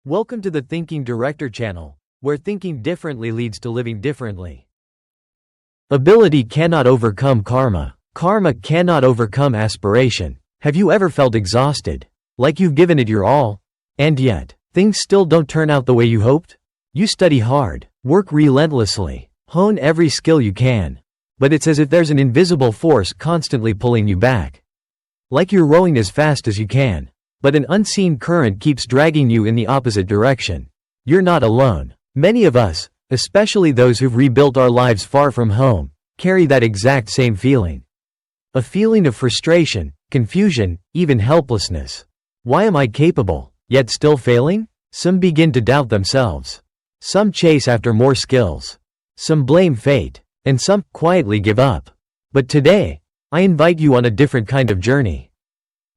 Welcome to the Thinking Director channel, where thinking differently leads to living differently. Ability cannot overcome karma. Karma cannot overcome aspiration. Have you ever felt exhausted? Like you've given it your all? And yet, things still don't turn out the way you hoped? You study hard, work relentlessly, hone every skill you can. But it's as if there's an invisible force constantly pulling you back. Like you're rowing as fast as you can, but an unseen current keeps dragging you in the opposite direction. You're not alone. Many of us, especially those who've rebuilt our lives far from home, carry that exact same feeling. A feeling of frustration, confusion, even helplessness. Why am I capable, yet still failing? Some begin to doubt themselves. Some chase after more skills. Some blame fate, and some quietly give up. But today, I invite you on a different kind of journey.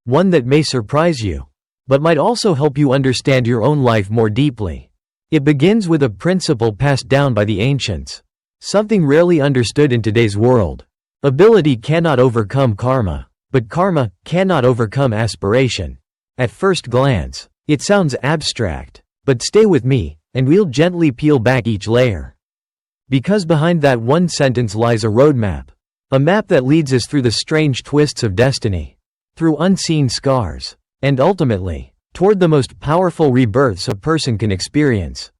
One that may surprise you, but might also help you understand your own life more deeply. It begins with a principle passed down by the ancients. Something rarely understood in today's world. Ability cannot overcome karma, but karma cannot overcome aspiration. At first glance, it sounds abstract, but stay with me, and we'll gently peel back each layer. Because behind that one sentence lies a roadmap. A map that leads us through the strange twists of destiny, through unseen scars, and ultimately, toward the most powerful rebirths a person can experience.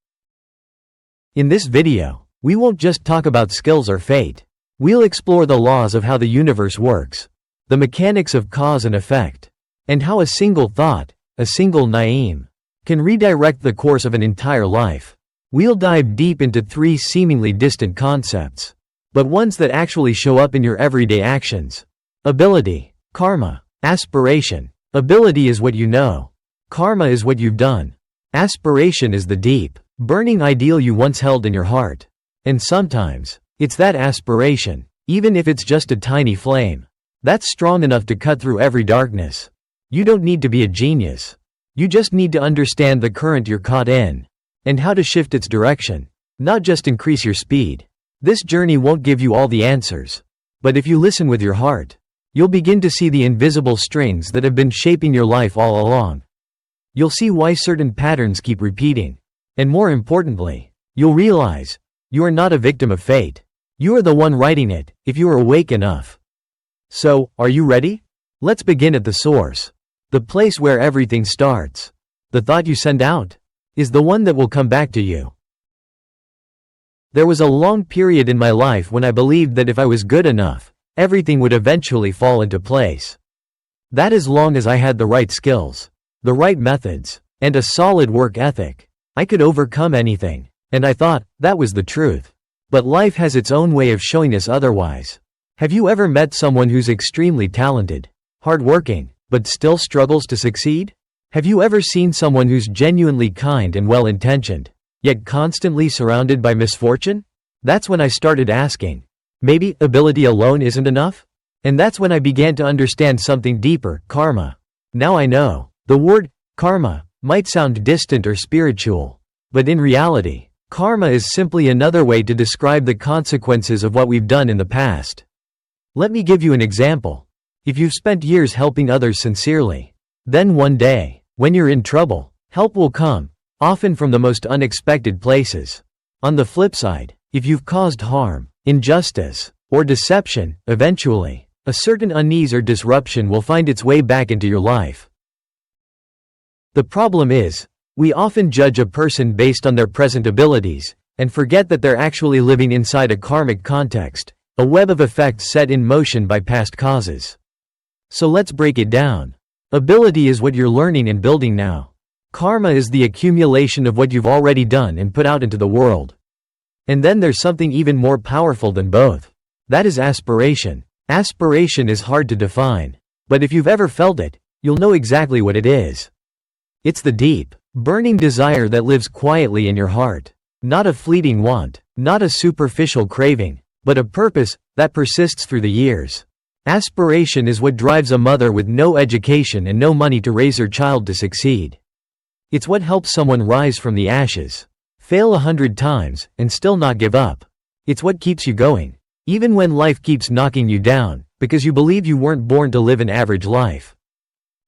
In this video, we won't just talk about skills or fate. We'll explore the laws of how the universe works, the mechanics of cause and effect, and how a single thought, a single naim, can redirect the course of an entire life. We'll dive deep into three seemingly distant concepts, but ones that actually show up in your everyday actions. Ability, karma, aspiration. Ability is what you know. Karma is what you've done. Aspiration is the deep, burning ideal you once held in your heart. And sometimes, it's that aspiration, even if it's just a tiny flame, that's strong enough to cut through every darkness. You don't need to be a genius. You just need to understand the current you're caught in, and how to shift its direction, not just increase your speed. This journey won't give you all the answers, but if you listen with your heart, you'll begin to see the invisible strings that have been shaping your life all along. You'll see why certain patterns keep repeating, and more importantly, you'll realize you are not a victim of fate. You are the one writing it, if you are awake enough. So, are you ready? Let's begin at the source. The place where everything starts. The thought you send out is the one that will come back to you. There was a long period in my life when I believed that if I was good enough, everything would eventually fall into place. That as long as I had the right skills, the right methods, and a solid work ethic, I could overcome anything, and I thought that was the truth. But life has its own way of showing us otherwise. Have you ever met someone who's extremely talented, hardworking, but still struggles to succeed? Have you ever seen someone who's genuinely kind and well-intentioned, yet constantly surrounded by misfortune? That's when I started asking, maybe ability alone isn't enough? And that's when I began to understand something deeper, karma. Now I know, the word karma might sound distant or spiritual, but in reality, karma is simply another way to describe the consequences of what we've done in the past. Let me give you an example. If you've spent years helping others sincerely, then one day, when you're in trouble, help will come, often from the most unexpected places. On the flip side, if you've caused harm, injustice, or deception, eventually, a certain unease or disruption will find its way back into your life. The problem is, we often judge a person based on their present abilities, and forget that they're actually living inside a karmic context, a web of effects set in motion by past causes. So let's break it down. Ability is what you're learning and building now. Karma is the accumulation of what you've already done and put out into the world. And then there's something even more powerful than both. That is aspiration. Aspiration is hard to define, but if you've ever felt it, you'll know exactly what it is. It's the deep, burning desire that lives quietly in your heart. Not a fleeting want, not a superficial craving, but a purpose that persists through the years. Aspiration is what drives a mother with no education and no money to raise her child to succeed. It's what helps someone rise from the ashes, fail 100 times, and still not give up. It's what keeps you going, even when life keeps knocking you down, because you believe you weren't born to live an average life.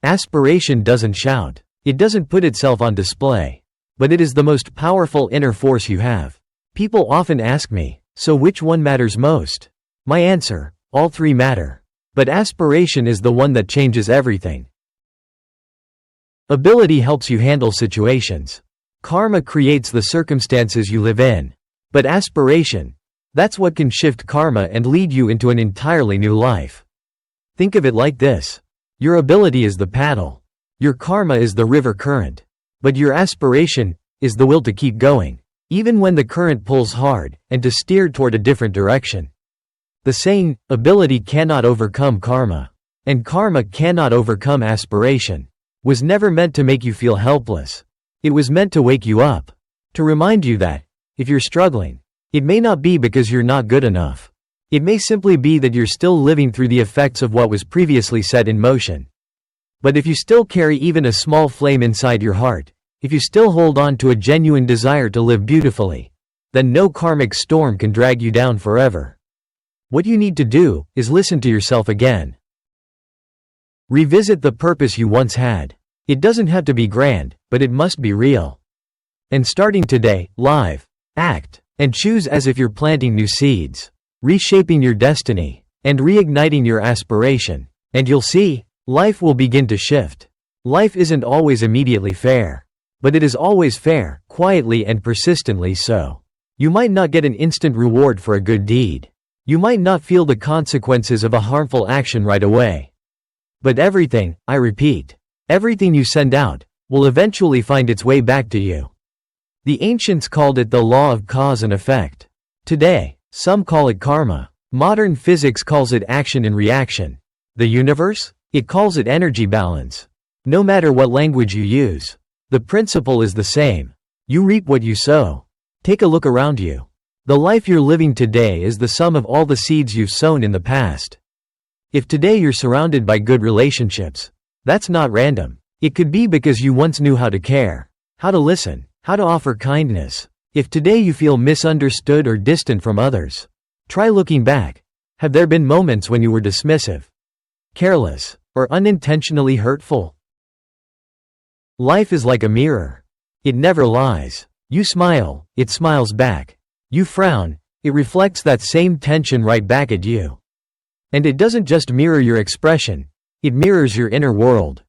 Aspiration doesn't shout. It doesn't put itself on display. but it is the most powerful inner force you have. People often ask me, so which one matters most? My answer, all three matter. But aspiration is the one that changes everything. Ability helps you handle situations. Karma creates the circumstances you live in. But aspiration, that's what can shift karma and lead you into an entirely new life. Think of it like this. Your ability is the paddle. Your karma is the river current. But your aspiration is the will to keep going, even when the current pulls hard, and to steer toward a different direction. The saying, ability cannot overcome karma, and karma cannot overcome aspiration, was never meant to make you feel helpless. It was meant to wake you up. To remind you that, if you're struggling, it may not be because you're not good enough. It may simply be that you're still living through the effects of what was previously set in motion. But if you still carry even a small flame inside your heart, if you still hold on to a genuine desire to live beautifully, then no karmic storm can drag you down forever. What you need to do is listen to yourself again. Revisit the purpose you once had. It doesn't have to be grand, but it must be real. And starting today, live, act, and choose as if you're planting new seeds, reshaping your destiny, and reigniting your aspiration. And you'll see, life will begin to shift. Life isn't always immediately fair, but it is always fair, quietly and persistently so. You might not get an instant reward for a good deed. You might not feel the consequences of a harmful action right away. But everything, I repeat, everything you send out, will eventually find its way back to you. The ancients called it the law of cause and effect. Today, some call it karma. Modern physics calls it action and reaction. The universe? It calls it energy balance. No matter what language you use, the principle is the same. You reap what you sow. Take a look around you. The life you're living today is the sum of all the seeds you've sown in the past. If today you're surrounded by good relationships, that's not random. It could be because you once knew how to care, how to listen, how to offer kindness. If today you feel misunderstood or distant from others, try looking back. Have there been moments when you were dismissive, careless, or unintentionally hurtful? Life is like a mirror. It never lies. You smile, it smiles back. You frown, it reflects that same tension right back at you. And it doesn't just mirror your expression, it mirrors your inner world.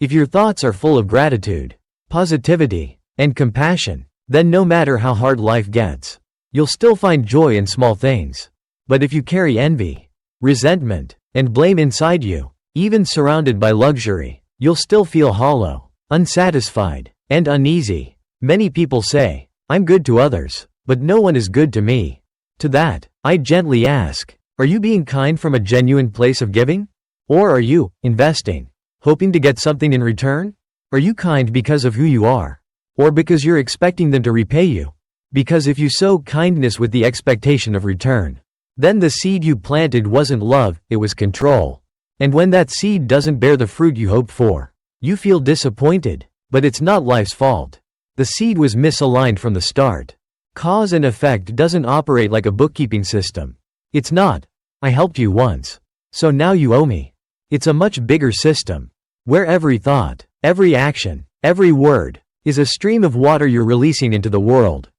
If your thoughts are full of gratitude, positivity, and compassion, then no matter how hard life gets, you'll still find joy in small things. But if you carry envy, resentment, and blame inside you, even surrounded by luxury, you'll still feel hollow, unsatisfied, and uneasy. Many people say, I'm good to others, but no one is good to me. To that, I gently ask, are you being kind from a genuine place of giving? Or are you investing, hoping to get something in return? Are you kind because of who you are? Or because you're expecting them to repay you? Because if you sow kindness with the expectation of return, then the seed you planted wasn't love, it was control. And when that seed doesn't bear the fruit you hoped for, you feel disappointed. But it's not life's fault. The seed was misaligned from the start. Cause and effect doesn't operate like a bookkeeping system. It's not, I helped you once, so now you owe me. It's a much bigger system, where every thought, every action, every word, is a stream of water you're releasing into the world.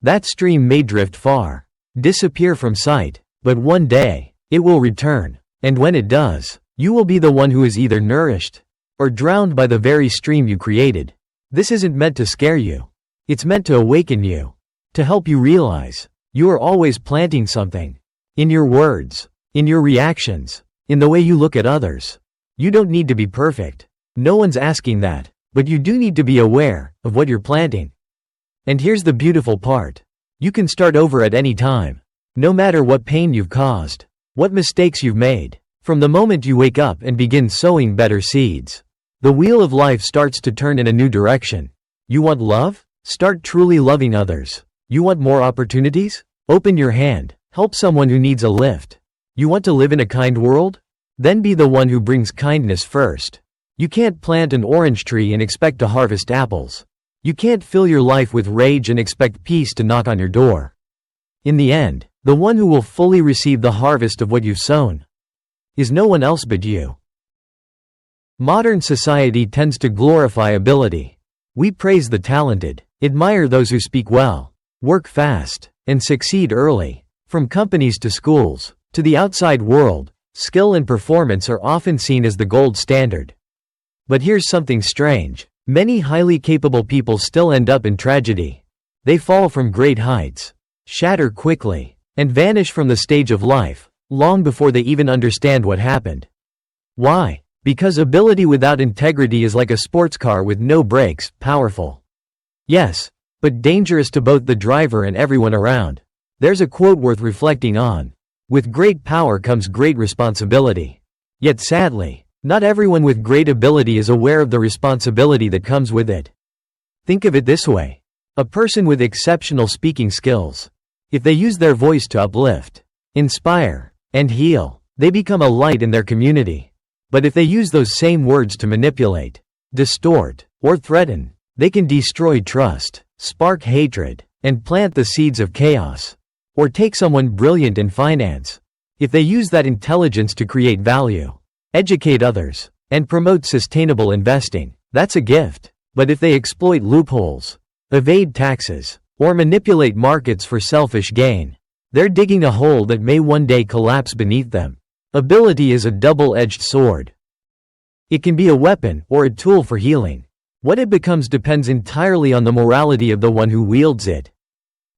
That stream may drift far, disappear from sight, but one day, it will return, and when it does, you will be the one who is either nourished or drowned by the very stream you created. This isn't meant to scare you. It's meant to awaken you, to help you realize you are always planting something. In your words, in your reactions, in the way you look at others. You don't need to be perfect. No one's asking that, but you do need to be aware of what you're planting. And here's the beautiful part. You can start over at any time. No matter what pain you've caused, what mistakes you've made. From the moment you wake up and begin sowing better seeds, the wheel of life starts to turn in a new direction. You want love? Start truly loving others. You want more opportunities? Open your hand. Help someone who needs a lift. You want to live in a kind world? Then be the one who brings kindness first. You can't plant an orange tree and expect to harvest apples. You can't fill your life with rage and expect peace to knock on your door. In the end, the one who will fully receive the harvest of what you've sown is no one else but you. Modern society tends to glorify ability. We praise the talented, admire those who speak well, work fast, and succeed early. From companies to schools, to the outside world, skill and performance are often seen as the gold standard. But here's something strange. Many highly capable people still end up in tragedy. They fall from great heights, shatter quickly, and vanish from the stage of life, long before they even understand what happened. Why? Because ability without integrity is like a sports car with no brakes, powerful. Yes, but dangerous to both the driver and everyone around. There's a quote worth reflecting on. With great power comes great responsibility. Yet sadly, not everyone with great ability is aware of the responsibility that comes with it. Think of it this way. A person with exceptional speaking skills. If they use their voice to uplift, inspire, and heal, they become a light in their community. But if they use those same words to manipulate, distort, or threaten, they can destroy trust, spark hatred, and plant the seeds of chaos. Or take someone brilliant in finance. If they use that intelligence to create value, educate others, and promote sustainable investing, that's a gift. But if they exploit loopholes, evade taxes, or manipulate markets for selfish gain, they're digging a hole that may one day collapse beneath them. Ability is a double-edged sword. It can be a weapon or a tool for healing. What it becomes depends entirely on the morality of the one who wields it.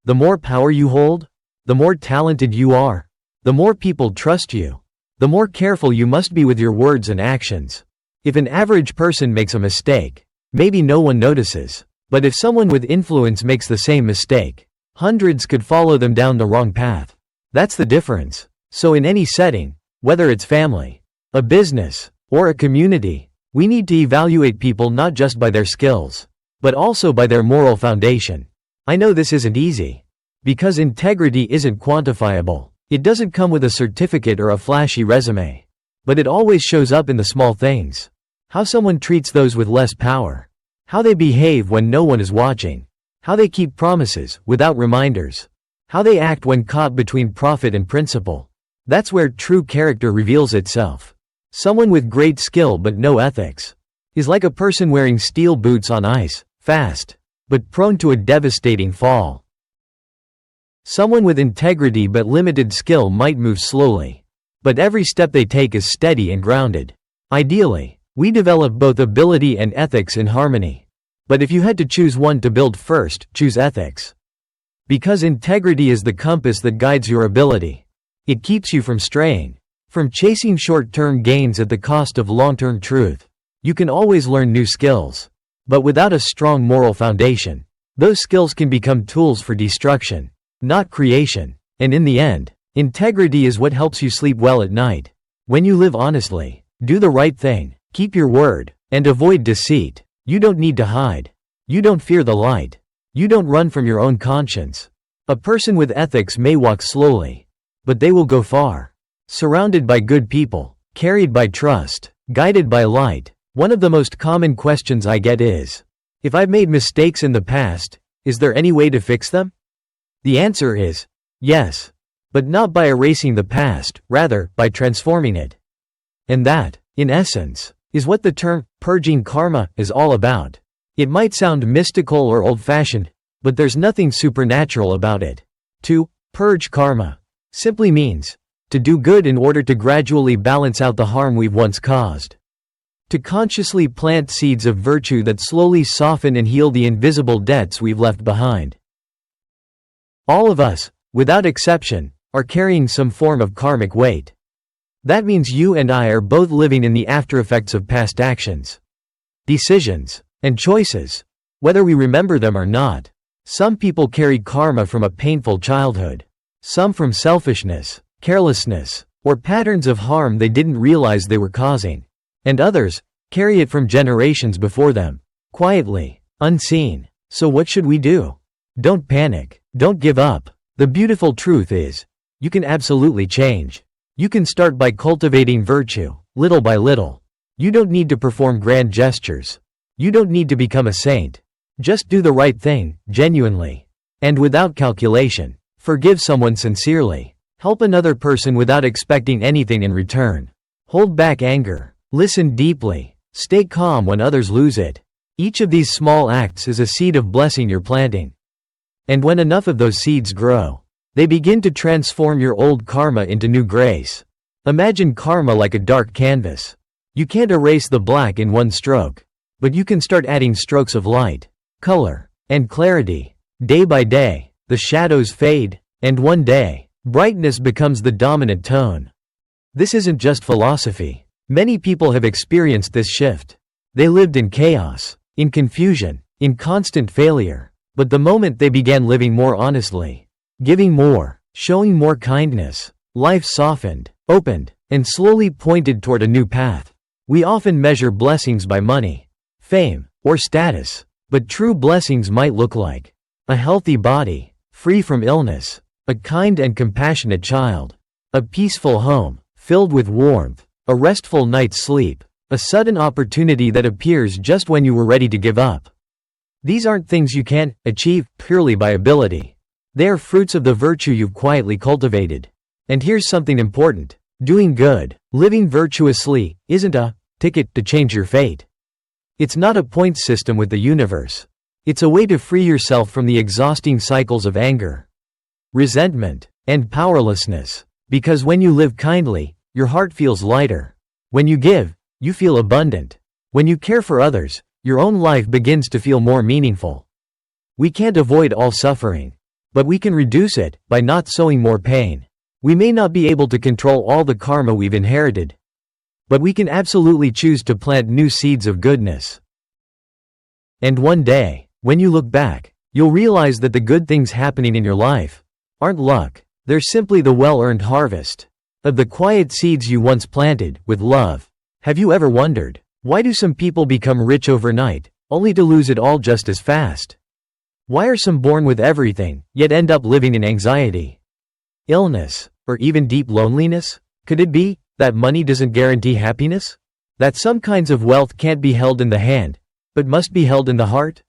The more power you hold, the more talented you are, the more people trust you, the more careful you must be with your words and actions. If an average person makes a mistake, maybe no one notices. But if someone with influence makes the same mistake, hundreds could follow them down the wrong path. That's the difference. So in any setting, whether it's family, a business, or a community, we need to evaluate people not just by their skills, but also by their moral foundation. I know this isn't easy. Because integrity isn't quantifiable. It doesn't come with a certificate or a flashy resume. But it always shows up in the small things. How someone treats those with less power. How they behave when no one is watching. How they keep promises without reminders. How they act when caught between profit and principle. That's where true character reveals itself. Someone with great skill but no ethics is like a person wearing steel boots on ice, fast, but prone to a devastating fall. Someone with integrity but limited skill might move slowly, but every step they take is steady and grounded. Ideally, we develop both ability and ethics in harmony. But if you had to choose one to build first, choose ethics. Because integrity is the compass that guides your ability. It keeps you from straying, from chasing short-term gains at the cost of long-term truth. You can always learn new skills, but without a strong moral foundation, those skills can become tools for destruction, not creation. And in the end, integrity is what helps you sleep well at night. When you live honestly, do the right thing, keep your word, and avoid deceit, you don't need to hide. You don't fear the light. You don't run from your own conscience. A person with ethics may walk slowly, but they will go far. Surrounded by good people, carried by trust, guided by light. One of the most common questions I get is, if I've made mistakes in the past, is there any way to fix them? The answer is, yes. But not by erasing the past, rather, by transforming it. And that, in essence, is what the term, purging karma, is all about. It might sound mystical or old-fashioned, but there's nothing supernatural about it. To purge karma simply means to do good in order to gradually balance out the harm we've once caused. To consciously plant seeds of virtue that slowly soften and heal the invisible debts we've left behind. All of us, without exception, are carrying some form of karmic weight. That means you and I are both living in the aftereffects of past actions, decisions, and choices, whether we remember them or not. Some people carry karma from a painful childhood. Some from selfishness, carelessness, or patterns of harm they didn't realize they were causing. And others carry it from generations before them, quietly, unseen. So what should we do? Don't panic. Don't give up. The beautiful truth is, you can absolutely change. You can start by cultivating virtue, little by little. You don't need to perform grand gestures. You don't need to become a saint. Just do the right thing, genuinely. And without calculation. Forgive someone sincerely. Help another person without expecting anything in return. Hold back anger. Listen deeply. Stay calm when others lose it. Each of these small acts is a seed of blessing you're planting. And when enough of those seeds grow, they begin to transform your old karma into new grace. Imagine karma like a dark canvas. You can't erase the black in one stroke, but you can start adding strokes of light, color, and clarity. Day by day, the shadows fade, and one day, brightness becomes the dominant tone. This isn't just philosophy. Many people have experienced this shift. They lived in chaos, in confusion, in constant failure. But the moment they began living more honestly, giving more, showing more kindness, life softened, opened, and slowly pointed toward a new path. We often measure blessings by money, fame, or status, but true blessings might look like a healthy body, free from illness, a kind and compassionate child, a peaceful home, filled with warmth, a restful night's sleep, a sudden opportunity that appears just when you were ready to give up. These aren't things you can achieve purely by ability. They are fruits of the virtue you've quietly cultivated. And here's something important. Doing good, living virtuously, isn't a ticket to change your fate. It's not a point system with the universe. It's a way to free yourself from the exhausting cycles of anger, resentment, and powerlessness. Because when you live kindly, your heart feels lighter. When you give, you feel abundant. When you care for others, your own life begins to feel more meaningful. We can't avoid all suffering, but we can reduce it by not sowing more pain. We may not be able to control all the karma we've inherited, but we can absolutely choose to plant new seeds of goodness. And one day, when you look back, you'll realize that the good things happening in your life aren't luck. They're simply the well-earned harvest of the quiet seeds you once planted with love. Have you ever wondered, why do some people become rich overnight, only to lose it all just as fast? Why are some born with everything, yet end up living in anxiety, illness, or even deep loneliness? Could it be that money doesn't guarantee happiness? That some kinds of wealth can't be held in the hand, but must be held in the heart?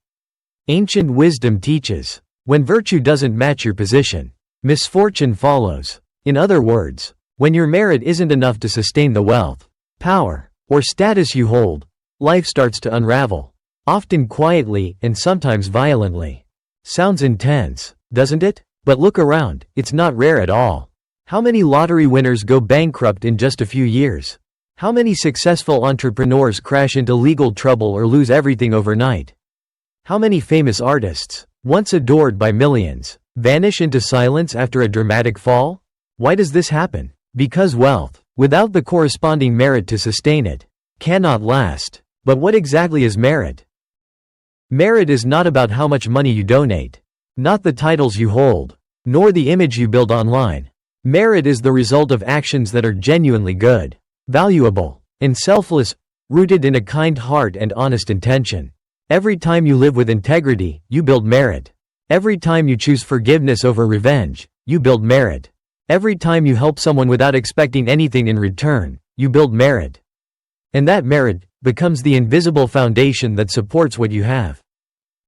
Ancient wisdom teaches, when virtue doesn't match your position, misfortune follows. In other words, when your merit isn't enough to sustain the wealth, power, or status you hold, life starts to unravel, often quietly and sometimes violently. Sounds intense, doesn't it? But look around, it's not rare at all. How many lottery winners go bankrupt in just a few years? How many successful entrepreneurs crash into legal trouble or lose everything overnight? How many famous artists, once adored by millions, vanish into silence after a dramatic fall? Why does this happen? Because wealth, without the corresponding merit to sustain it, cannot last. But what exactly is merit? Merit is not about how much money you donate, not the titles you hold, nor the image you build online. Merit is the result of actions that are genuinely good, valuable, and selfless, rooted in a kind heart and honest intention. Every time you live with integrity, you build merit. Every time you choose forgiveness over revenge, you build merit. Every time you help someone without expecting anything in return, you build merit. And that merit becomes the invisible foundation that supports what you have.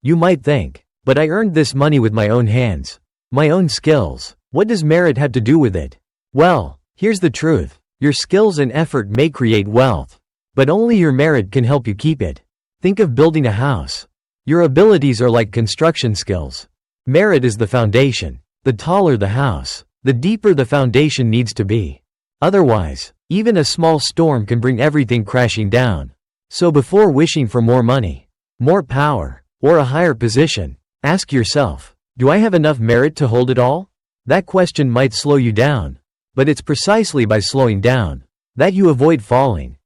You might think, but I earned this money with my own hands, my own skills. What does merit have to do with it? Well, here's the truth. Your skills and effort may create wealth, but only your merit can help you keep it. Think of building a house. Your abilities are like construction skills. Merit is the foundation. The taller the house, the deeper the foundation needs to be. Otherwise, even a small storm can bring everything crashing down. So before wishing for more money, more power, or a higher position, ask yourself, do I have enough merit to hold it all? That question might slow you down, but it's precisely by slowing down that you avoid falling.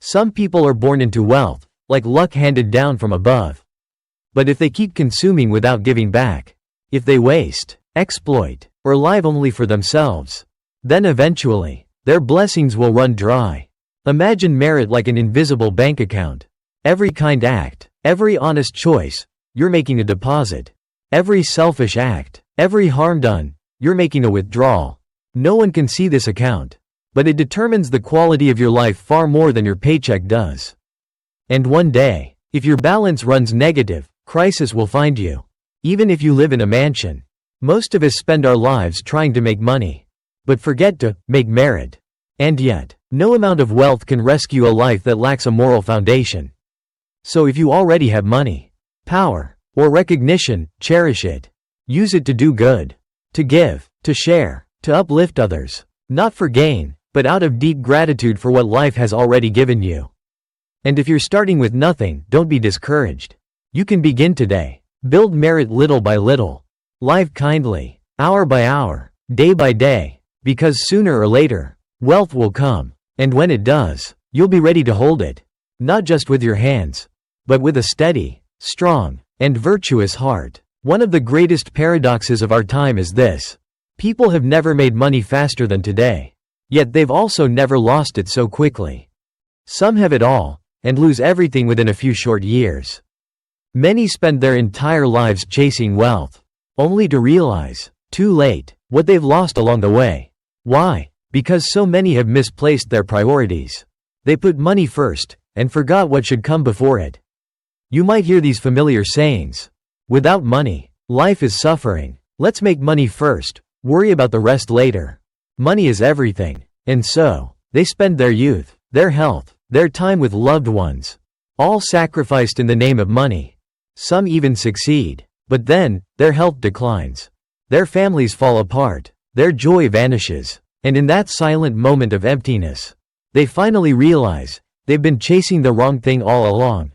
Some people are born into wealth, like luck handed down from above. But if they keep consuming without giving back, if they waste, exploit, or live only for themselves, then eventually, their blessings will run dry. Imagine merit like an invisible bank account. Every kind act, every honest choice, you're making a deposit. Every selfish act, every harm done, you're making a withdrawal. No one can see this account, but it determines the quality of your life far more than your paycheck does. And one day, if your balance runs negative, crisis will find you. Even if you live in a mansion, most of us spend our lives trying to make money, but forget to make merit. And yet, no amount of wealth can rescue a life that lacks a moral foundation. So if you already have money, power, or recognition, cherish it. Use it to do good, to give, to share, to uplift others, not for gain, but out of deep gratitude for what life has already given you. And if you're starting with nothing, don't be discouraged. You can begin today. Build merit little by little. Live kindly, hour by hour, day by day, because sooner or later, wealth will come, and when it does, you'll be ready to hold it, not just with your hands, but with a steady, strong, and virtuous heart. One of the greatest paradoxes of our time is this. People have never made money faster than today, yet they've also never lost it so quickly. Some have it all, and lose everything within a few short years. Many spend their entire lives chasing wealth, only to realize, too late, what they've lost along the way. Why? Because so many have misplaced their priorities. They put money first, and forgot what should come before it. You might hear these familiar sayings. Without money, life is suffering. Let's make money first, worry about the rest later. Money is everything. And so, they spend their youth, their health, their time with loved ones, all sacrificed in the name of money. Some even succeed, but then, their health declines. Their families fall apart, their joy vanishes, and in that silent moment of emptiness, they finally realize, they've been chasing the wrong thing all along.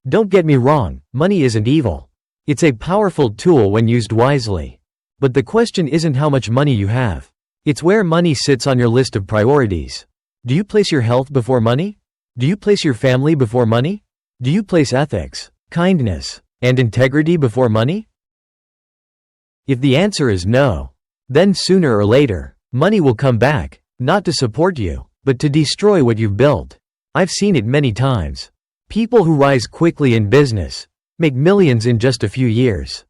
Don't get me wrong, money isn't evil. It's a powerful tool when used wisely. But the question isn't how much money you have. It's where money sits on your list of priorities. Do you place your health before money? Do you place your family before money? Do you place ethics, kindness, and integrity before money? If the answer is no, then sooner or later, money will come back, not to support you, but to destroy what you've built. I've seen it many times. People who rise quickly in business make millions in just a few years.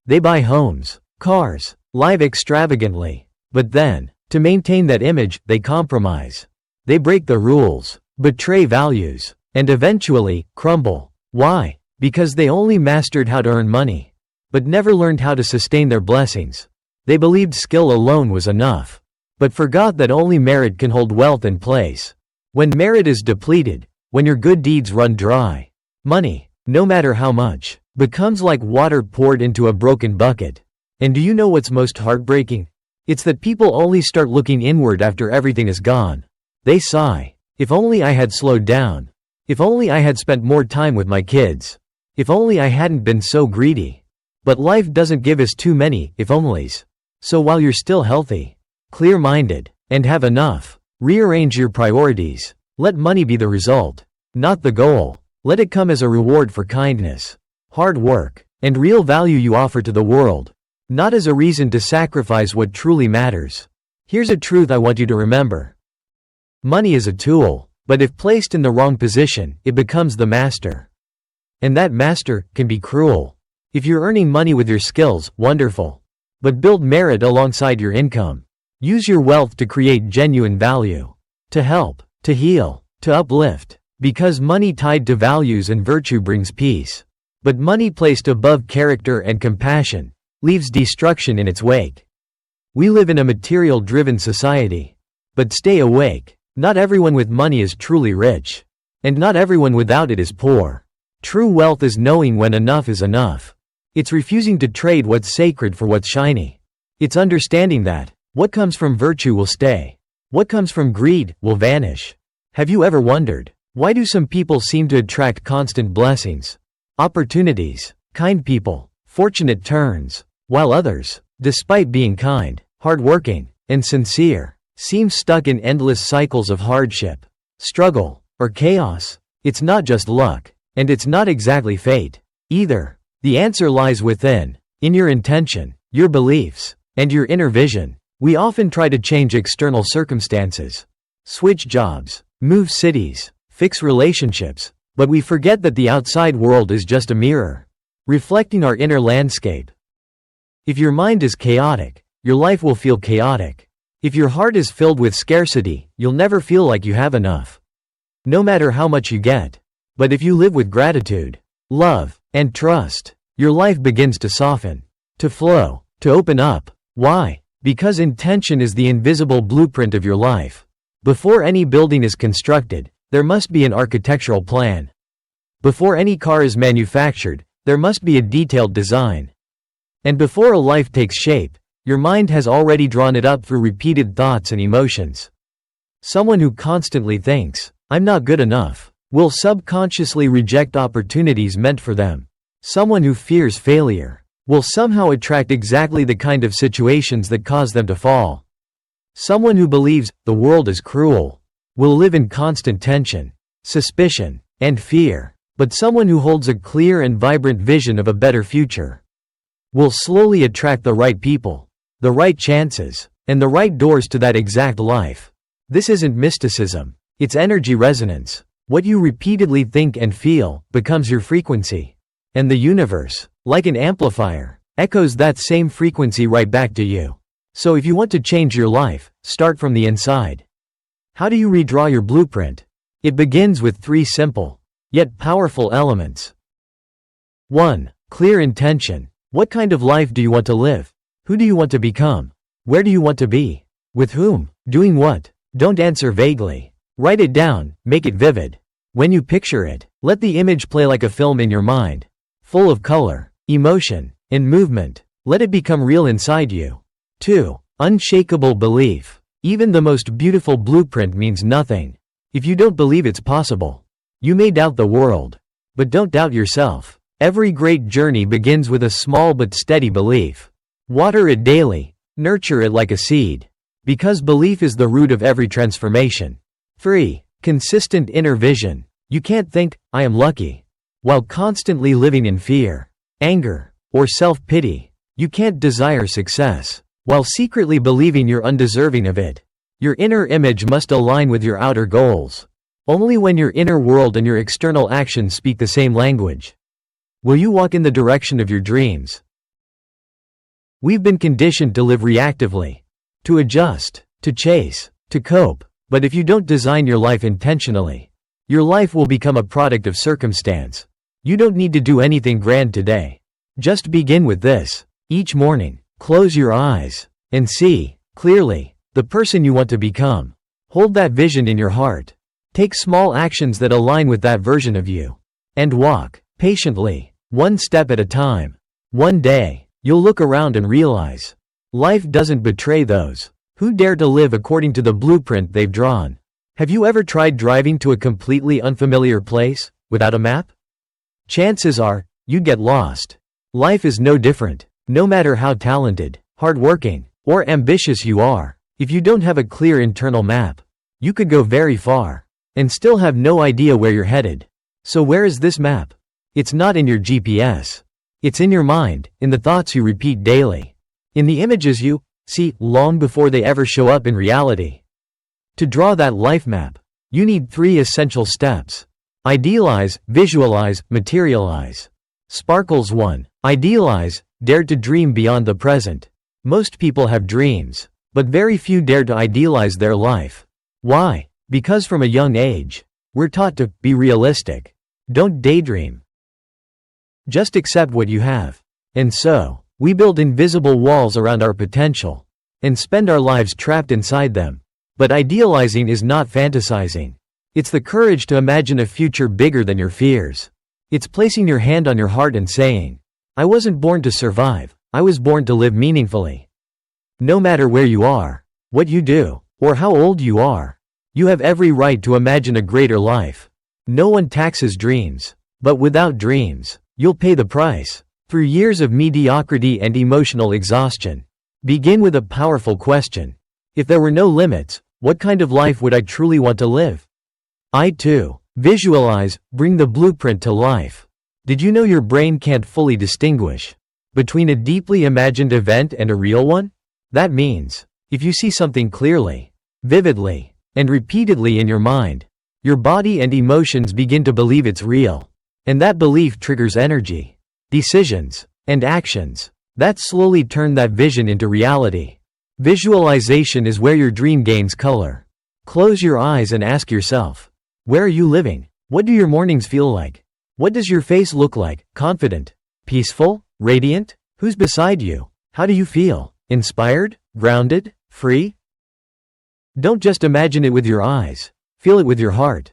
They buy homes, cars, live extravagantly, but then, to maintain that image, they compromise. They break the rules, betray values, and eventually, crumble. Why? Because they only mastered how to earn money, but never learned how to sustain their blessings. They believed skill alone was enough, but forgot that only merit can hold wealth in place. When merit is depleted, when your good deeds run dry, money, no matter how much, becomes like water poured into a broken bucket. And do you know what's most heartbreaking? It's that people only start looking inward after everything is gone. They sigh, if only I had slowed down. If only I had spent more time with my kids. If only I hadn't been so greedy. But life doesn't give us too many if-onlys. So while you're still healthy, clear-minded, and have enough, rearrange your priorities. Let money be the result, not the goal. Let it come as a reward for kindness, hard work, and real value you offer to the world, not as a reason to sacrifice what truly matters. Here's a truth I want you to remember. Money is a tool, but if placed in the wrong position, it becomes the master. And that master can be cruel. If you're earning money with your skills, wonderful. But build merit alongside your income. Use your wealth to create genuine value, to help, to heal, to uplift. Because money tied to values and virtue brings peace. But money placed above character and compassion leaves destruction in its wake. We live in a material-driven society. But stay awake. Not everyone with money is truly rich. And not everyone without it is poor. True wealth is knowing when enough is enough. It's refusing to trade what's sacred for what's shiny. It's understanding that what comes from virtue will stay. What comes from greed will vanish. Have you ever wondered, why do some people seem to attract constant blessings, opportunities, kind people, fortunate turns, while others, despite being kind, hardworking, and sincere, seem stuck in endless cycles of hardship, struggle, or chaos? It's not just luck, and it's not exactly fate, either. The answer lies within, in your intention, your beliefs, and your inner vision. We often try to change external circumstances, switch jobs, move cities, fix relationships, but we forget that the outside world is just a mirror, reflecting our inner landscape. If your mind is chaotic, your life will feel chaotic. If your heart is filled with scarcity, you'll never feel like you have enough, no matter how much you get. But if you live with gratitude, love, and trust, your life begins to soften, to flow, to open up. Why? Because intention is the invisible blueprint of your life. Before any building is constructed, there must be an architectural plan. Before any car is manufactured, there must be a detailed design. And before a life takes shape, your mind has already drawn it up through repeated thoughts and emotions. Someone who constantly thinks, "I'm not good enough," will subconsciously reject opportunities meant for them. Someone who fears failure will somehow attract exactly the kind of situations that cause them to fall. Someone who believes the world is cruel will live in constant tension, suspicion, and fear. But someone who holds a clear and vibrant vision of a better future will slowly attract the right people, the right chances, and the right doors to that exact life. This isn't mysticism, it's energy resonance. What you repeatedly think and feel becomes your frequency. And the universe, like an amplifier, echoes that same frequency right back to you. So if you want to change your life, start from the inside. How do you redraw your blueprint? It begins with 3 simple, yet powerful elements. 1. Clear intention. What kind of life do you want to live? Who do you want to become? Where do you want to be? With whom? Doing what? Don't answer vaguely. Write it down, make it vivid. When you picture it, let the image play like a film in your mind. Full of color, emotion, and movement. Let it become real inside you. 2. Unshakable belief. Even the most beautiful blueprint means nothing if you don't believe it's possible. You may doubt the world, but don't doubt yourself. Every great journey begins with a small but steady belief. Water it daily, nurture it like a seed, because belief is the root of every transformation. 3. Consistent inner vision. You can't think, "I am lucky," while constantly living in fear, anger, or self-pity. You can't desire success while secretly believing you're undeserving of it. Your inner image must align with your outer goals. Only when your inner world and your external actions speak the same language will you walk in the direction of your dreams. We've been conditioned to live reactively, to adjust, to chase, to cope. But if you don't design your life intentionally, your life will become a product of circumstance. You don't need to do anything grand today. Just begin with this. Each morning, close your eyes and see clearly the person you want to become. Hold that vision in your heart. Take small actions that align with that version of you. And walk, patiently, one step at a time. One day, you'll look around and realize, life doesn't betray those who dare to live according to the blueprint they've drawn. Have you ever tried driving to a completely unfamiliar place, without a map? Chances are, you'd get lost. Life is no different. No matter how talented, hardworking, or ambitious you are, if you don't have a clear internal map, you could go very far and still have no idea where you're headed. So where is this map? It's not in your GPS. It's in your mind, in the thoughts you repeat daily, in the images you see long before they ever show up in reality. To draw that life map, you need 3 essential steps. Idealize, visualize, materialize. Sparkles 1. Idealize. Dare to dream beyond the present. Most people have dreams, but very few dare to idealize their life. Why? Because from a young age, we're taught to be realistic. Don't daydream. Just accept what you have. And so, we build invisible walls around our potential and spend our lives trapped inside them. But idealizing is not fantasizing. It's the courage to imagine a future bigger than your fears. It's placing your hand on your heart and saying, "I wasn't born to survive, I was born to live meaningfully." No matter where you are, what you do, or how old you are, you have every right to imagine a greater life. No one taxes dreams. But without dreams, you'll pay the price. Through years of mediocrity and emotional exhaustion. Begin with a powerful question. If there were no limits, what kind of life would I truly want to live? Visualize, bring the blueprint to life. Did you know your brain can't fully distinguish between a deeply imagined event and a real one? That means, if you see something clearly, vividly, and repeatedly in your mind, your body and emotions begin to believe it's real. And that belief triggers energy, decisions, and actions that slowly turn that vision into reality. Visualization is where your dream gains color. Close your eyes and ask yourself, where are you living? What do your mornings feel like? What does your face look like? Confident? Peaceful? Radiant? Who's beside you? How do you feel? Inspired? Grounded? Free? Don't just imagine it with your eyes. Feel it with your heart.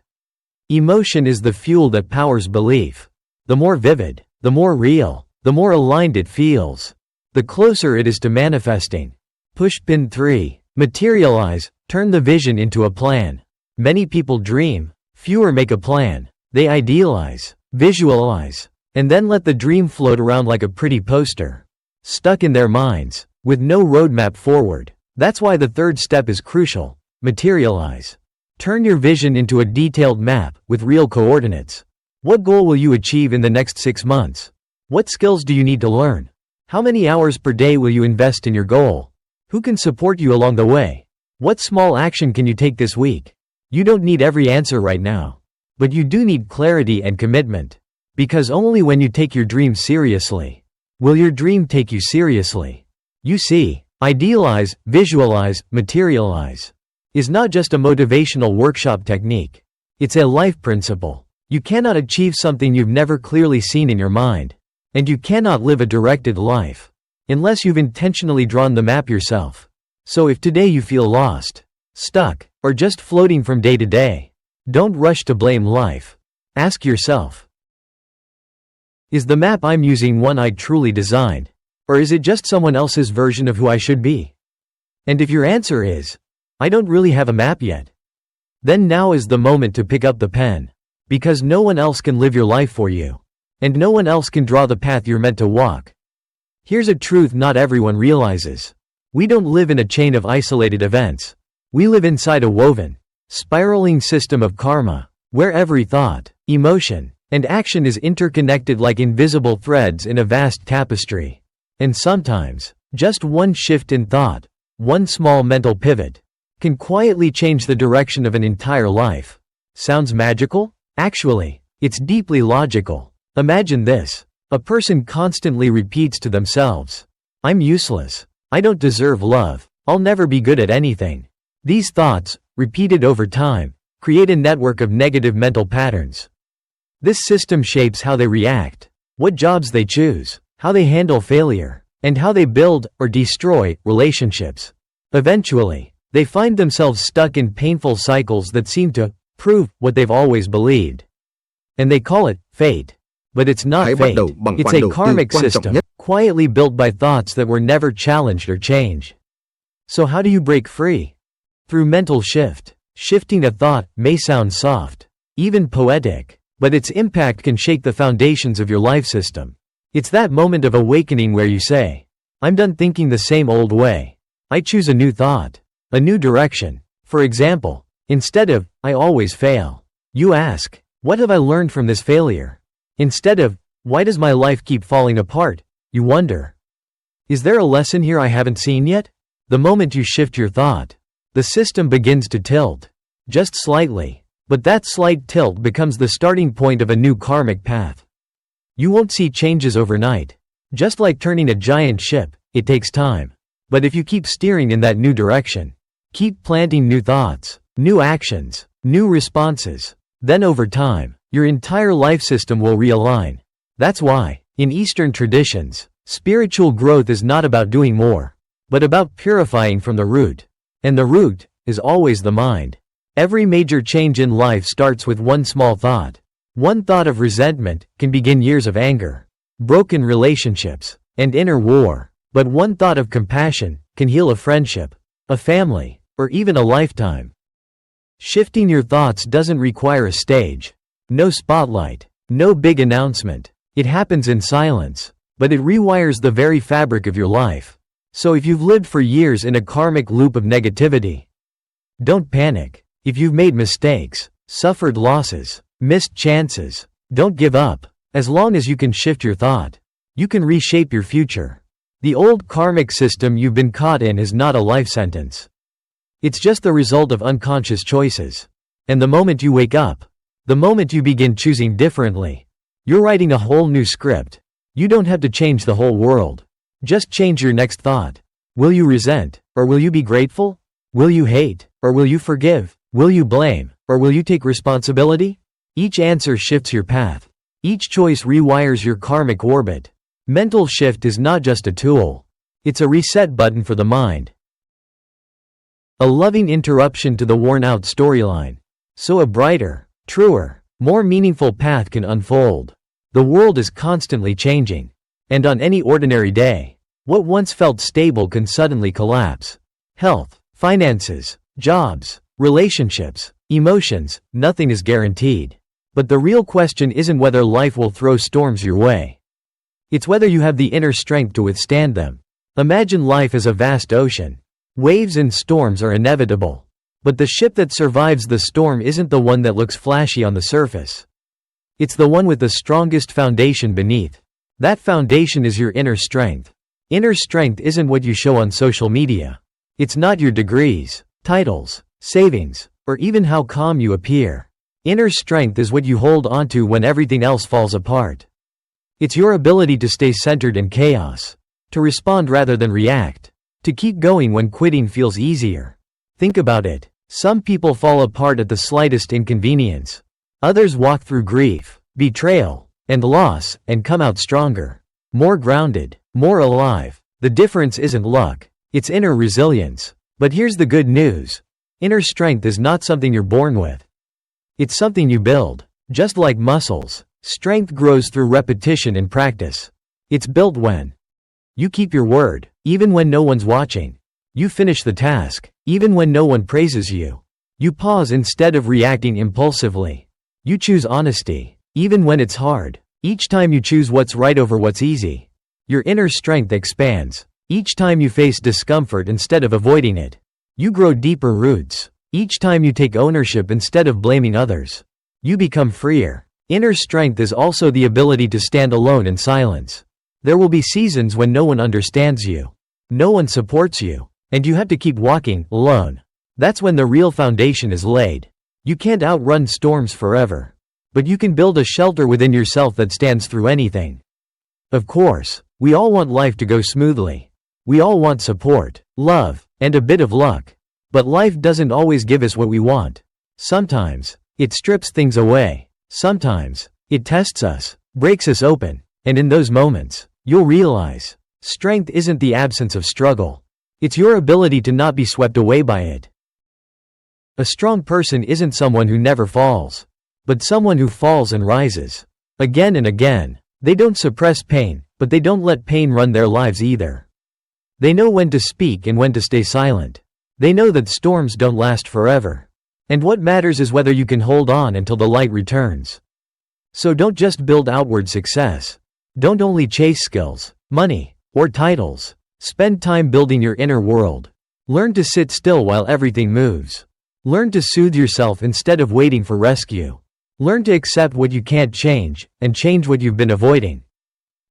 Emotion is the fuel that powers belief. The more vivid, the more real, the more aligned it feels, the closer it is to manifesting. Pushpin 3. Materialize. Turn the vision into a plan. Many people dream, fewer make a plan. They idealize, visualize, and then let the dream float around like a pretty poster, stuck in their minds, with no roadmap forward. That's why the third step is crucial. Materialize. Turn your vision into a detailed map, with real coordinates. What goal will you achieve in the next 6 months? What skills do you need to learn? How many hours per day will you invest in your goal? Who can support you along the way? What small action can you take this week? You don't need every answer right now. But you do need clarity and commitment. Because only when you take your dream seriously, will your dream take you seriously. You see, idealize, visualize, materialize is not just a motivational workshop technique. It's a life principle. You cannot achieve something you've never clearly seen in your mind. And you cannot live a directed life unless you've intentionally drawn the map yourself. So if today you feel lost, stuck, or just floating from day to day, don't rush to blame life. Ask yourself, is the map I'm using one I truly designed? Or is it just someone else's version of who I should be? And if your answer is, I don't really have a map yet, then now is the moment to pick up the pen. Because no one else can live your life for you. And no one else can draw the path you're meant to walk. Here's a truth not everyone realizes. We don't live in a chain of isolated events. We live inside a woven, spiraling system of karma, where every thought, emotion, and action is interconnected like invisible threads in a vast tapestry. And sometimes, just one shift in thought, one small mental pivot, can quietly change the direction of an entire life. Sounds magical? Actually, it's deeply logical. Imagine this. A person constantly repeats to themselves, I'm useless. I don't deserve love. I'll never be good at anything. These thoughts, repeated over time, create a network of negative mental patterns. This system shapes how they react, what jobs they choose, how they handle failure, and how they build or destroy relationships. Eventually, they find themselves stuck in painful cycles that seem to prove what they've always believed. And they call it fate. But it's not fate. It's a karmic system, quietly built by thoughts that were never challenged or changed. So how do you break free? Through mental shift. Shifting a thought may sound soft, even poetic, but its impact can shake the foundations of your life system. It's that moment of awakening where you say, I'm done thinking the same old way. I choose a new thought, a new direction. For example, instead of, I always fail, you ask, what have I learned from this failure? Instead of, why does my life keep falling apart? You wonder, is there a lesson here I haven't seen yet? The moment you shift your thought, the system begins to tilt. Just slightly. But that slight tilt becomes the starting point of a new karmic path. You won't see changes overnight. Just like turning a giant ship, it takes time. But if you keep steering in that new direction, keep planting new thoughts, new actions, new responses, then over time, your entire life system will realign. That's why, in Eastern traditions, spiritual growth is not about doing more, but about purifying from the root. And the root is always the mind. Every major change in life starts with one small thought. One thought of resentment can begin years of anger, broken relationships, and inner war. But one thought of compassion can heal a friendship, a family, or even a lifetime. Shifting your thoughts doesn't require a stage. No spotlight, no big announcement. It happens in silence, but it rewires the very fabric of your life. So if you've lived for years in a karmic loop of negativity, don't panic. If you've made mistakes, suffered losses, missed chances, don't give up. As long as you can shift your thought, you can reshape your future. The old karmic system you've been caught in is not a life sentence. It's just the result of unconscious choices. And the moment you wake up, the moment you begin choosing differently, you're writing a whole new script. You don't have to change the whole world. Just change your next thought. Will you resent, or will you be grateful? Will you hate, or will you forgive? Will you blame, or will you take responsibility? Each answer shifts your path. Each choice rewires your karmic orbit. Mental shift is not just a tool. It's a reset button for the mind. A loving interruption to the worn-out storyline. So a brighter, truer, more meaningful path can unfold. The world is constantly changing. And on any ordinary day, what once felt stable can suddenly collapse. Health, finances, jobs, relationships, emotions, nothing is guaranteed. But the real question isn't whether life will throw storms your way. It's whether you have the inner strength to withstand them. Imagine life as a vast ocean. Waves and storms are inevitable. But the ship that survives the storm isn't the one that looks flashy on the surface. It's the one with the strongest foundation beneath. That foundation is your inner strength. Inner strength isn't what you show on social media. It's not your degrees, titles, savings, or even how calm you appear. Inner strength is what you hold onto when everything else falls apart. It's your ability to stay centered in chaos, to respond rather than react, to keep going when quitting feels easier. Think about it. Some people fall apart at the slightest inconvenience. Others walk through grief, betrayal, and loss, and come out stronger, more grounded, more alive. The difference isn't luck, it's inner resilience. But here's the good news. Inner strength is not something you're born with. It's something you build. Just like muscles, strength grows through repetition and practice. It's built when you keep your word, even when no one's watching. You finish the task, even when no one praises you. You pause instead of reacting impulsively. You choose honesty, even when it's hard. Each time you choose what's right over what's easy, your inner strength expands. Each time you face discomfort instead of avoiding it, you grow deeper roots. Each time you take ownership instead of blaming others, you become freer. Inner strength is also the ability to stand alone in silence. There will be seasons when no one understands you, no one supports you, and you have to keep walking alone. That's when the real foundation is laid. You can't outrun storms forever, but you can build a shelter within yourself that stands through anything. Of course, we all want life to go smoothly. We all want support, love, and a bit of luck. But life doesn't always give us what we want. Sometimes, it strips things away. Sometimes, it tests us, breaks us open, and in those moments, you'll realize, strength isn't the absence of struggle. It's your ability to not be swept away by it. A strong person isn't someone who never falls, but someone who falls and rises again and again. They don't suppress pain, but they don't let pain run their lives either. They know when to speak and when to stay silent. They know that storms don't last forever. And what matters is whether you can hold on until the light returns. So don't just build outward success. Don't only chase skills, money, or titles. Spend time building your inner world. Learn to sit still while everything moves. Learn to soothe yourself instead of waiting for rescue. Learn to accept what you can't change, and change what you've been avoiding.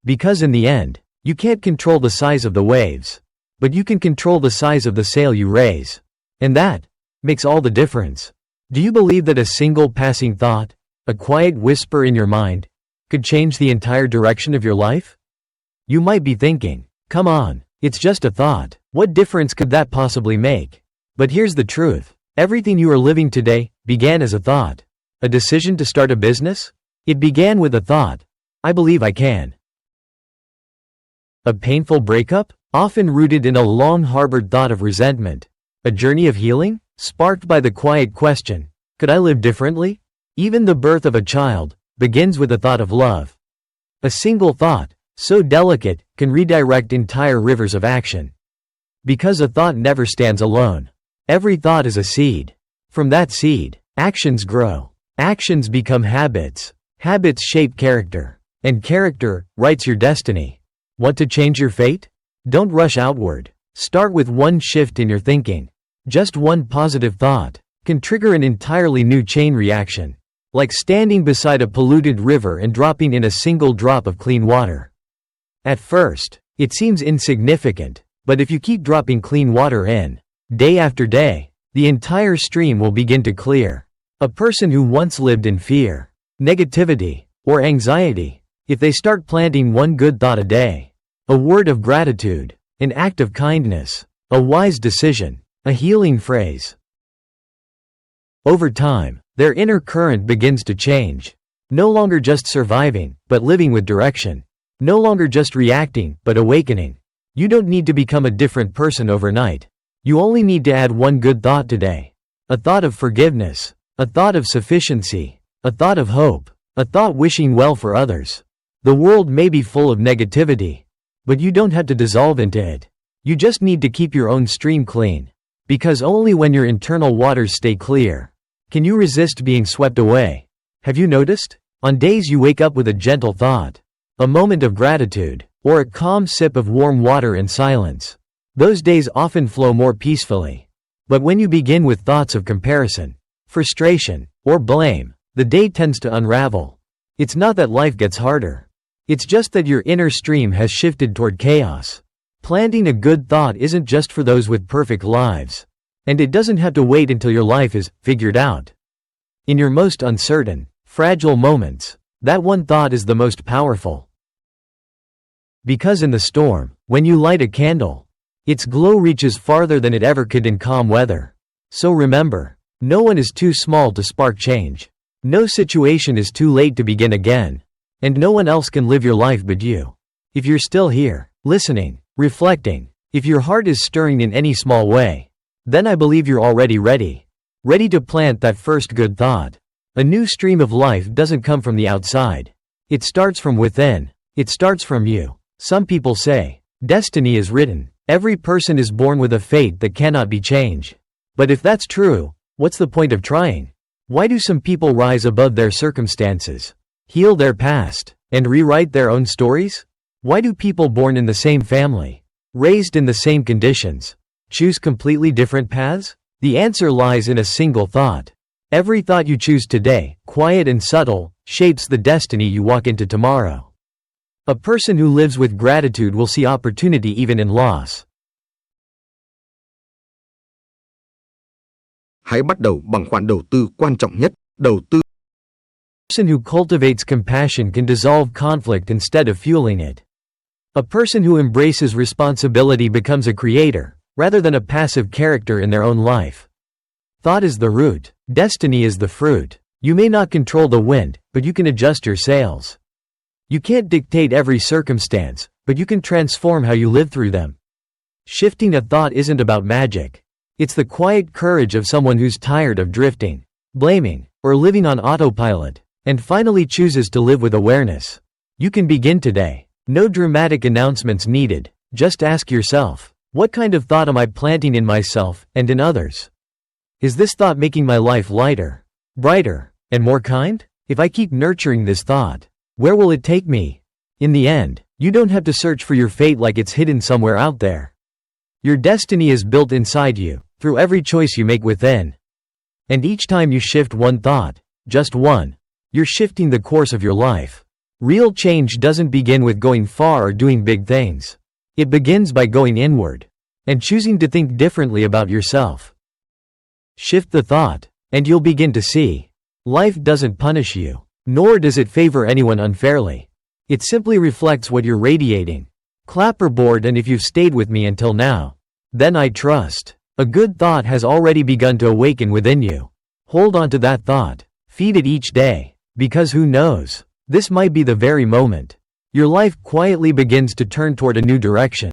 Because in the end, you can't control the size of the waves, but you can control the size of the sail you raise. And that makes all the difference. Do you believe that a single passing thought, a quiet whisper in your mind, could change the entire direction of your life? You might be thinking, come on, it's just a thought. What difference could that possibly make? But here's the truth. Everything you are living today began as a thought. A decision to start a business? It began with a thought. I believe I can. A painful breakup? Often rooted in a long-harbored thought of resentment. A journey of healing? Sparked by the quiet question, could I live differently? Even the birth of a child begins with a thought of love. A single thought, so delicate, can redirect entire rivers of action. Because a thought never stands alone. Every thought is a seed. From that seed, actions grow. Actions become habits. Habits shape character. And character writes your destiny. Want to change your fate? Don't rush outward. Start with one shift in your thinking. Just one positive thought can trigger an entirely new chain reaction. Like standing beside a polluted river and dropping in a single drop of clean water. At first, it seems insignificant, but if you keep dropping clean water in, day after day, the entire stream will begin to clear. A person who once lived in fear, negativity, or anxiety, if they start planting one good thought a day, a word of gratitude, an act of kindness, a wise decision, a healing phrase, over time, their inner current begins to change. No longer just surviving, but living with direction. No longer just reacting, but awakening. You don't need to become a different person overnight. You only need to add one good thought today. A thought of forgiveness. A thought of sufficiency. a thought of hope, a thought wishing well for others. The world may be full of negativity, but you don't have to dissolve into it. You just need to keep your own stream clean. Because only when your internal waters stay clear can you resist being swept away. Have you noticed? On days you wake up with a gentle thought, a moment of gratitude, or a calm sip of warm water in silence, those days often flow more peacefully. But when you begin with thoughts of comparison, frustration, or blame, the day tends to unravel. It's not that life gets harder. It's just that your inner stream has shifted toward chaos. Planting a good thought isn't just for those with perfect lives. And it doesn't have to wait until your life is figured out. In your most uncertain, fragile moments, that one thought is the most powerful. Because in the storm, when you light a candle, its glow reaches farther than it ever could in calm weather. So remember, no one is too small to spark change. No situation is too late to begin again. And no one else can live your life but you. If you're still here, listening, reflecting, if your heart is stirring in any small way, then I believe you're already ready. Ready to plant that first good thought. A new stream of life doesn't come from the outside. It starts from within. It starts from you. Some people say, destiny is written. Every person is born with a fate that cannot be changed. But if that's true, what's the point of trying? Why do some people rise above their circumstances, heal their past, and rewrite their own stories? Why do people born in the same family, raised in the same conditions, choose completely different paths? The answer lies in a single thought. Every thought you choose today, quiet and subtle, shapes the destiny you walk into tomorrow. A person who lives with gratitude will see opportunity even in loss. Hãy bắt đầu bằng khoản đầu tư quan trọng nhất, đầu tư. A person who cultivates compassion can dissolve conflict instead of fueling it. A person who embraces responsibility becomes a creator, rather than a passive character in their own life. Thought is the root, destiny is the fruit. You may not control the wind, but you can adjust your sails. You can't dictate every circumstance, but you can transform how you live through them. Shifting a thought isn't about magic. It's the quiet courage of someone who's tired of drifting, blaming, or living on autopilot, and finally chooses to live with awareness. You can begin today. No dramatic announcements needed. Just ask yourself, what kind of thought am I planting in myself and in others? Is this thought making my life lighter, brighter, and more kind? If I keep nurturing this thought, where will it take me? In the end, you don't have to search for your fate like it's hidden somewhere out there. Your destiny is built inside you, through every choice you make within. And each time you shift one thought, just one, you're shifting the course of your life. Real change doesn't begin with going far or doing big things. It begins by going inward and choosing to think differently about yourself. Shift the thought, and you'll begin to see. Life doesn't punish you, nor does it favor anyone unfairly. It simply reflects what you're radiating. Clapperboard, and if you've stayed with me until now, then I trust. A good thought has already begun to awaken within you. Hold on to that thought. Feed it each day, because who knows? This might be the very moment your life quietly begins to turn toward a new direction.